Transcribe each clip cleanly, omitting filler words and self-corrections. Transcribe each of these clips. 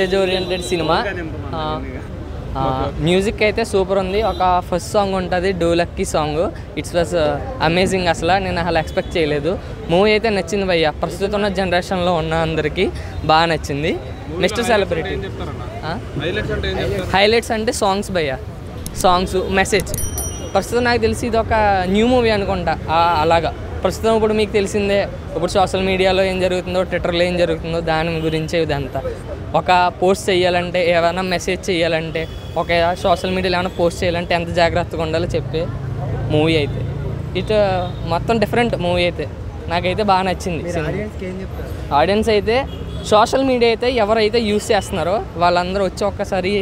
Message oriented cinema. Music అయితే super ఉంది. ఒక ఫస్ట్ సాంగ్ ఉంటుంది డోలక్కీ సాంగ్, ఇట్స్ వాజ్ అమేజింగ్. అసలు నేను అసలు ఎక్స్పెక్ట్ చేయలేదు. మూవీ అయితే నచ్చింది భయ్య. ప్రస్తుతం ఉన్న జనరేషన్లో ఉన్న అందరికీ బాగా నచ్చింది. నెక్స్ట్ సెలబ్రిటీ హైలైట్స్ అంటే సాంగ్స్ భయ్య, సాంగ్స్, మెసేజ్. ప్రస్తుతం నాకు తెలిసి ఇది ఒక న్యూ మూవీ అనుకుంటా. అలాగా ప్రస్తుతం ఇప్పుడు మీకు తెలిసిందే, ఇప్పుడు సోషల్ మీడియాలో ఏం జరుగుతుందో, ట్విట్టర్లో ఏం జరుగుతుందో దాని గురించే ఇదంతా. ఒక పోస్ట్ చేయాలంటే, ఏమైనా మెసేజ్ చేయాలంటే, ఒక సోషల్ మీడియాలో ఏమైనా పోస్ట్ చేయాలంటే ఎంత జాగ్రత్తగా ఉండాలో చెప్పే మూవీ అయితే. ఇటు మొత్తం డిఫరెంట్ మూవీ అయితే నాకైతే బాగా నచ్చింది. ఆడియన్స్ అయితే సోషల్ మీడియా అయితే ఎవరైతే యూస్ చేస్తున్నారో వాళ్ళందరూ వచ్చి ఒక్కసారి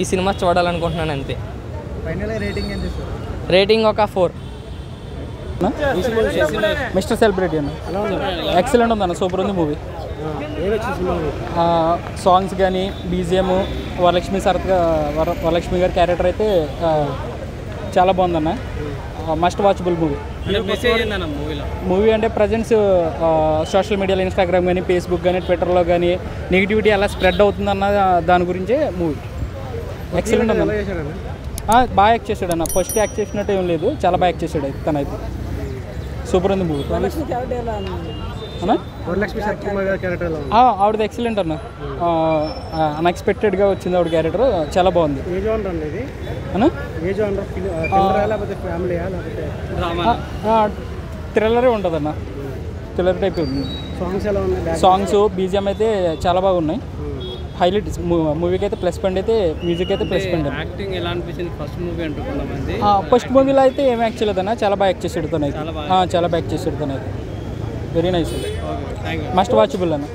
ఈ సినిమా చూడాలనుకుంటున్నాను అంతే. రేటింగ్ ఒక 4. మిస్టర్ సెలబ్రిటీ అన్న ఎక్సలెంట్ ఉందన్న, సూపర్ ఉంది మూవీ. సాంగ్స్ కానీ బీజిఎం, వరలక్ష్మి గారి క్యారెక్టర్ అయితే చాలా బాగుందన్న. Must watchable movie. మూవీ అంటే ప్రజెంట్స్ సోషల్ మీడియాలో ఇన్స్టాగ్రామ్ కానీ, ఫేస్బుక్ కానీ, ట్విట్టర్లో కానీ నెగిటివిటీ ఎలా స్ప్రెడ్ అవుతుందన్న దాని గురించే మూవీ. ఎక్సలెంట్ ఉందన్న. బాగా యాక్ట్ చేశాడు అన్న. ఫస్ట్ యాక్ట్ చేసినట్టు ఏం లేదు, చాలా బాగా యాక్ట్ చేశాడు తనైతే. సూపర్ ఉంది మూవీ. ఆవిడది ఎక్సలెంట్ అన్న. అన్ఎక్స్పెక్టెడ్గా వచ్చింది ఆవిడ క్యారెక్టర్, చాలా బాగుంది. థ్రిల్లరే ఉంటుంది అన్న, థ్రిల్లర్ టైప్ ఉంది. సాంగ్స్ బీజిఎం అయితే చాలా బాగున్నాయి. హైలైట్ మూవీకి అయితే ప్లస్ పాయింట్ అయితే మ్యూజిక్ అయితే ప్లస్ పాయింట్. యాక్టింగ్ ఎలా అనిపించింది ఫస్ట్ మూవీ అంటున్నామండి? ఫస్ట్ మూవీలో అయితే ఏం యాక్ట్ చేయలేదన్న, చాలా బాగా యాక్ట్ చేసాడు తను అయితే. చాలా బాగా యాక్ట్ చేసాడు తను అయితే. వెరీ నైస్, మస్ట్ వాచబుల్ అన్న.